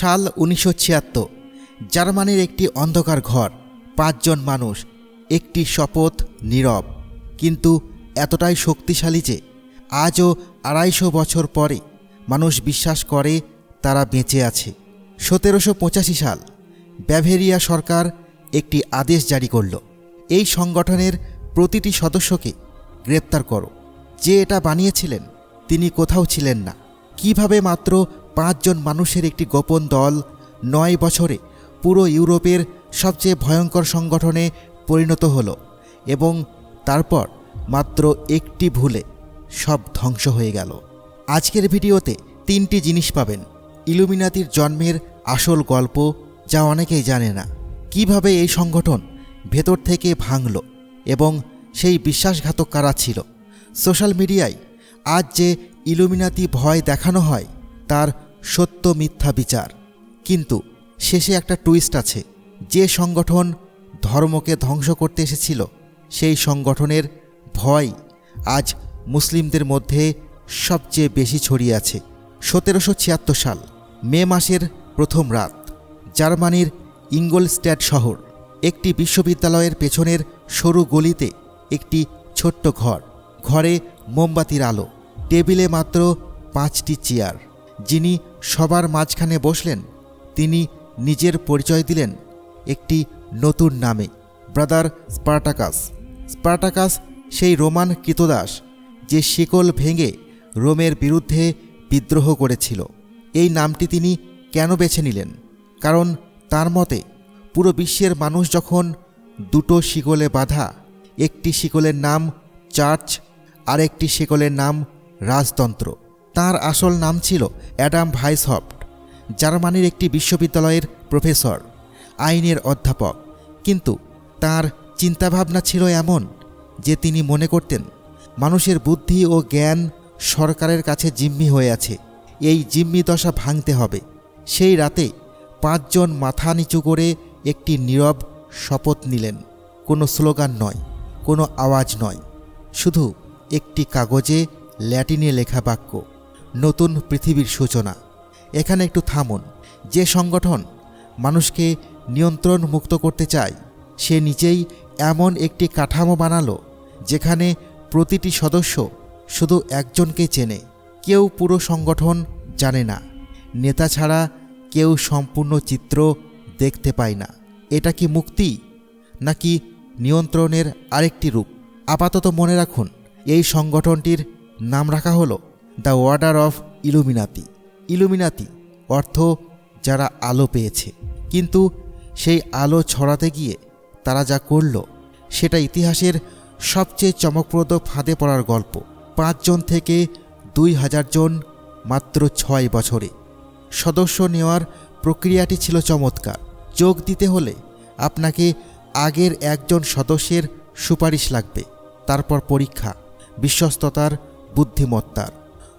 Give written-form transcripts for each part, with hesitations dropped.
সাল 1976। জার্মানির একটি অন্ধকার ঘর, 5 জন মানুষ, একটি শপথ, নীরব কিন্তু এতটাই শক্তিশালী যে আজও 250 বছর পরে মানুষ বিশ্বাস করে তারা বেঁচে আছে। 1785 সাল ব্যাভেরিয়া সরকার একটি আদেশ জারি করল, এই সংগঠনের প্রতিটি সদস্যকে গ্রেপ্তার করো। যে এটা বানিয়েছিলেন তিনি কোথাও ছিলেন না। কিভাবে মাত্র 5 জন মানুষের একটি গোপন দল 9 বছরে পুরো ইউরোপের সবচেয়ে ভয়ঙ্কর সংগঠনে পরিণত হলো এবং তারপর মাত্র একটি ভুলে সব ধ্বংস হয়ে গেল। আজকের ভিডিওতে 3টি জিনিস পাবেন ইলুমিনাতির জন্মের আসল গল্প, যা অনেকেই জানে না। কিভাবে এই সংগঠন ভেতর থেকে ভাঙল এবং সেই বিশ্বাসঘাতক কারা ছিল। সোশ্যাল মিডিয়ায় আজ যে ইলুমিনাতি ভয় দেখানো হয় তার সত্য মিথ্যা বিচার, কিন্তু শেষে একটা টুইস্ট আছে। যে সংগঠন ধর্মকে ধ্বংস করতে এসেছিল সেই সংগঠনের ভয় আজ মুসলিমদের মধ্যে সবচেয়ে বেশি ছড়িয়ে আছে। 1776 সাল মে মাসের প্রথম রাত, জার্মানির ইঙ্গলস্ট্যাড শহর, একটি বিশ্ববিদ্যালয়ের পেছনের সরু গলিতে একটি ছোট্ট ঘর। ঘরে মোমবাতির আলো, টেবিলে মাত্র 5টি চেয়ার। যিনি সবার মাঝখানে বসলেন তিনি নিজের পরিচয় দিলেন একটি নতুন নামে, ব্রাদার স্পার্টাকাস। স্পার্টাকাস সেই রোমান কৃতদাস যে শিকল ভেঙে রোমের বিরুদ্ধে বিদ্রোহ করেছিল। এই নামটি তিনি কেন বেছে নিলেন? কারণ তার মতে পুরো বিশ্বের মানুষ যখন দুটো শিকলে বাঁধা, একটি শিকলের নাম চার্চ আর একটি শিকলের নাম রাজতন্ত্র। তার আসল নাম ছিল অ্যাডাম ভাইসহফট, জার্মানির একটি বিশ্ববিদ্যালয়ের প্রফেসর, আইনের অধ্যাপক। কিন্তু তার চিন্তাভাবনা ছিল এমন যে তিনি মনে করতেন মানুষের বুদ্ধি ও জ্ঞান সরকারের কাছে জিম্মি হয়ে আছে, এই জিম্মি দশা ভাঙতে হবে। সেই রাতে 5 জন মাথা নিচু করে একটি নীরব শপথ নিলেন। কোনো স্লোগান নয়, কোনো আওয়াজ নয়, শুধু একটি কাগজে ল্যাটিনে লেখা বাক্য, নতুন পৃথিবীর সূচনা। এখানে একটু থামুন। যে সংগঠন মানুষকে নিয়ন্ত্রণ মুক্ত করতে চায় সে নিজেই এমন একটি কাঠামো বানালো যেখানে প্রতিটি সদস্য শুধু একজনকে চেনে। কেউ পুরো সংগঠন জানে না। নেতা ছাড়া কেউ সম্পূর্ণ চিত্র দেখতে পায় না। এটা কি মুক্তি নাকি নিয়ন্ত্রণের আরেকটি রূপ? আপাতত মনে রাখুন, এই সংগঠনটির নাম রাখা হলো the order of Illuminati. Illuminati অর্থ যারা আলো পেয়েছে, কিন্তু সেই আলো ছড়াতে গিয়ে তারা যা করল সেটা ইতিহাসের সবচেয়ে চমকপ্রদ ফাঁদে পড়ার গল্প। 5 জন থেকে 2000 জন মাত্র 6 বছরে। সদস্য নেওয়ার প্রক্রিয়াটি ছিল চমৎকার। যোগ দিতে হলে আপনাকে আগের একজন সদস্যের সুপারিশ লাগবে, তারপর পরীক্ষা, বিশ্বস্ততার, বুদ্ধিমত্তার।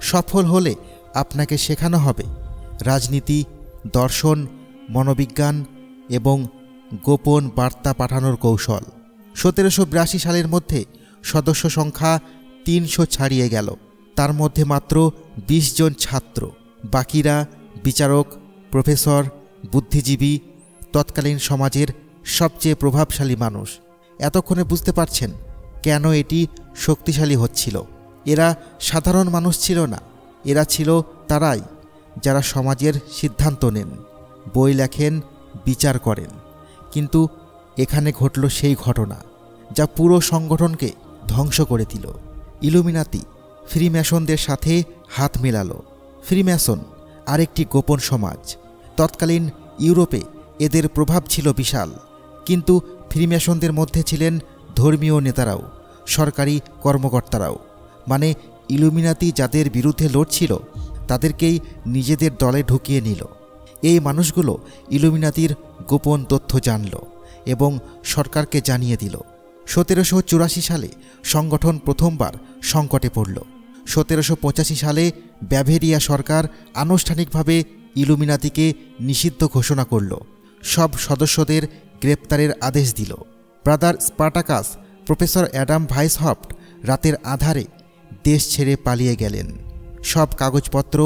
সফল হলে আপনাকে শেখানো হবে রাজনীতি, দর্শন, মনোবিজ্ঞান এবং গোপন বার্তা পাঠানোর কৌশল। 1782 সালের মধ্যে সদস্য সংখ্যা 300 ছাড়িয়ে গেল। তার মধ্যে মাত্র 20 জন ছাত্র, বাকিরা বিচারক, প্রফেসর, বুদ্ধিজীবী, তৎকালীন সমাজের সবচেয়ে প্রভাবশালী মানুষ। এতক্ষণে বুঝতে পারছেন কেন এটি শক্তিশালী হচ্ছিল। এরা সাধারণ মানুষ ছিল না, এরা ছিল তারাই যারা সমাজের সিদ্ধান্ত নেন, বই লেখেন, বিচার করেন। কিন্তু এখানে ঘটল সেই ঘটনা যা পুরো সংগঠনকে ধ্বংস করে দিল। ইলুমিনাতি ফ্রিম্যাসনদের সাথে হাত মেলালো। ফ্রিম্যাসন আরেকটি গোপন সমাজ। তৎকালীন ইউরোপে এদের প্রভাব ছিল বিশাল, কিন্তু ফ্রিম্যাসনদের মধ্যে ছিলেন ধর্মীয় নেতারাও, সরকারি কর্মকর্তারাও। মানে ইলুমিনাতি যাদের বিরুদ্ধে লড়ছিল তাদেরকেই নিজেদের দলে ঢুকিয়ে নিল। এই মানুষগুলো ইলুমিনাতির গোপন তথ্য জানল এবং সরকারকে জানিয়ে দিল। 1784 সালে সংগঠন প্রথমবার সংকটে পড়ল। 1785 সালে ব্যাভেরিয়া সরকার আনুষ্ঠানিকভাবে ইলুমিনাতিকে নিষিদ্ধ ঘোষণা করল। সব সদস্যদের গ্রেপ্তারের আদেশ দিল। ব্রাদার স্পার্টাকাস, প্রফেসর অ্যাডাম ভাইসহফট রাতের আধারে দেশ ছেড়ে পালিয়ে গেলেন। সব কাগজপত্র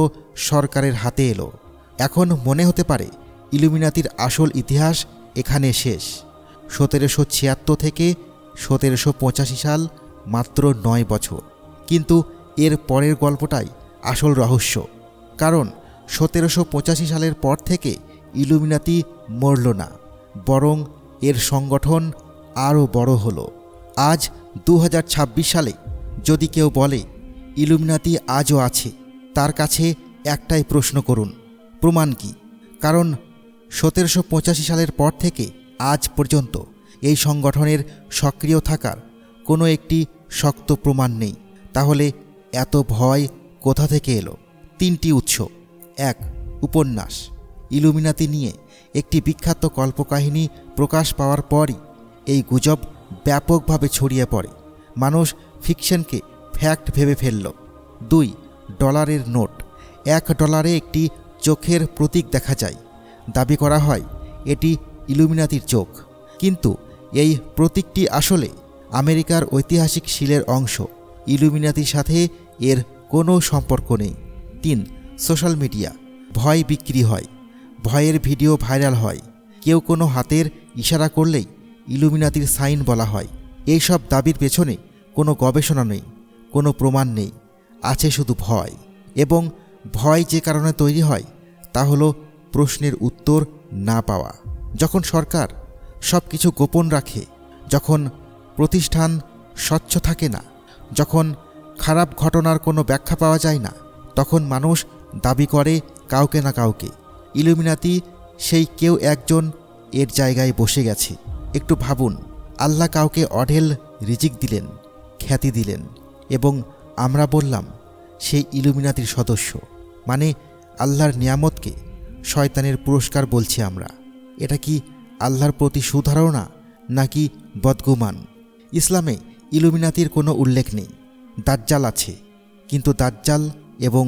সরকারের হাতে এলো। এখন মনে হতে পারে ইলুমিনাতির আসল ইতিহাস এখানে শেষ। 1776 থেকে 1785 সাল, মাত্র 9 বছর। কিন্তু এর পরের গল্পটাই আসল রহস্য। কারণ 1785 সালের পর থেকে ইলুমিনাতি মরল না, বরং এর সংগঠন আরও বড় হলো। আজ 2026 সালে যদি কেউ বলে ইলুমিনাতি আজও আছে, তার কাছে একটাই প্রশ্ন করুন, প্রমাণ কি? কারণ 1785 সালের পর থেকে আজ পর্যন্ত এই সংগঠনের সক্রিয় থাকার কোনো একটি শক্ত প্রমাণ নেই। তাহলে এত ভয় কোথা থেকে এলো? 3টি উৎস। 1. উপন্যাস। ইলুমিনাতি নিয়ে একটি বিখ্যাত কল্পকাহিনী প্রকাশ পাওয়ার পরই এই গুজব ব্যাপকভাবে ছড়িয়ে পড়ে। মানুষ ফিকশনকে ফ্যাক্ট ভেবে ফেলল। 2. ডলারের নোট। $1 একটি চোখের প্রতীক দেখা যায়। দাবি করা হয় এটি ইলুমিনাতির চোখ, কিন্তু এই প্রতীকটি আসলে আমেরিকার ঐতিহাসিক শিলের অংশ। ইলুমিনাতির সাথে এর কোনো সম্পর্ক নেই। 3. Social media. ভয় বিক্রি হয়, ভয়ের ভিডিও ভাইরাল হয়, কেউ কোনো হাতের ইশারা করলেই ইলুমিনাতির সাইন বলা হয়। এইসব দাবির পেছনে কোনো গবেষণা নেই, কোনো প্রমাণ নেই, আছে শুধু ভয়। এবং ভয় যে কারণে তৈরি হয় তা হলো প্রশ্নের উত্তর না পাওয়া। যখন সরকার সব কিছু গোপন রাখে, যখন প্রতিষ্ঠান স্বচ্ছ থাকে না, যখন খারাপ ঘটনার কোনো ব্যাখ্যা পাওয়া যায় না, তখন মানুষ দাবি করে কাউকে না কাউকে। ইলুমিনাতি সেই কেউ একজন এর জায়গায় বসে গেছে। একটু ভাবুন, আল্লাহ কাউকে অঢেল রিজিক দিলেন, খ্যাতি দিলেন, এবং আমরা বললাম সেই ইলুমিনাতির সদস্য। মানে আল্লাহর নিয়ামতকে শয়তানের পুরস্কার বলছি আমরা। এটা কি আল্লাহর প্রতি সুধারণা নাকি বদগুমান? ইসলামে ইলুমিনাতির কোনো উল্লেখ নেই। দাজ্জাল আছে, কিন্তু দাজ্জাল এবং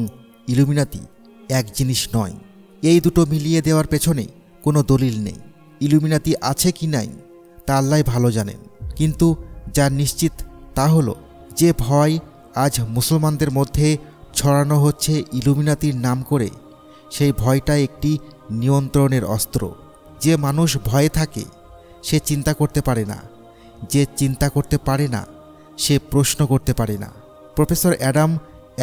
ইলুমিনাতি এক জিনিস নয়। এই দুটো মিলিয়ে দেওয়ার পেছনে কোনো দলিল নেই। ইলুমিনাতি আছে কি নাই তা আল্লাহ ভালো জানেন। কিন্তু যা নিশ্চিত তা হলো যে ভয় আজ মুসলমানদের মধ্যে ছড়ানো হচ্ছে ইলুমিনাতির নাম করে, সেই ভয়টা একটি নিয়ন্ত্রণের অস্ত্র। যে মানুষ ভয়ে থাকে সে চিন্তা করতে পারে না, যে চিন্তা করতে পারে না সে প্রশ্ন করতে পারে না। প্রফেসর অ্যাডাম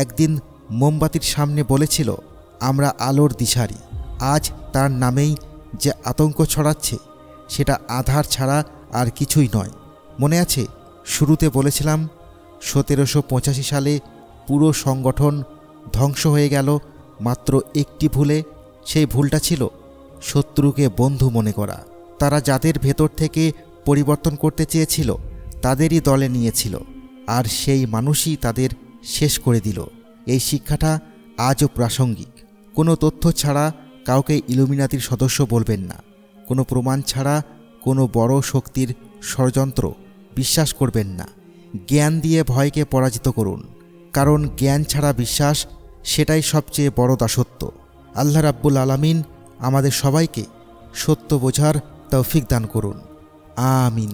একদিন মোমবাতির সামনে বলেছিল, আমরা আলোর দিশারি। আজ তার নামেই যে আতঙ্ক ছড়াচ্ছে সেটা আধার ছাড়া আর কিছুই নয়। মনে আছে শুরুতে বলেছিলাম 1785 সালে পুরো সংগঠন ধ্বংস হয়ে গেল মাত্র একটি ভুলে। সেই ভুলটা ছিল শত্রুকে বন্ধু মনে করা। তারা যাদের ভেতর থেকে পরিবর্তন করতে চেয়েছিল তাদেরই দলে নিয়েছিল, আর সেই মানুষই তাদের শেষ করে দিল। এই শিক্ষাটা আজও প্রাসঙ্গিক। কোনো তথ্য ছাড়া কাউকে ইলুমিনাতির সদস্য বলবেন না। কোনো প্রমাণ ছাড়া কোনো বড় শক্তির ষড়যন্ত্র বিশ্বাস করবেন না। জ্ঞান দিয়ে ভয়কে পরাজিত করুন, কারণ জ্ঞান ছাড়া বিশ্বাস সেটাই সবচেয়ে বড় দাসত্ব। আল্লাহ রাব্বুল আলামিন আমাদের সবাইকে সত্য বোঝার তৌফিক দান করুন। আমিন।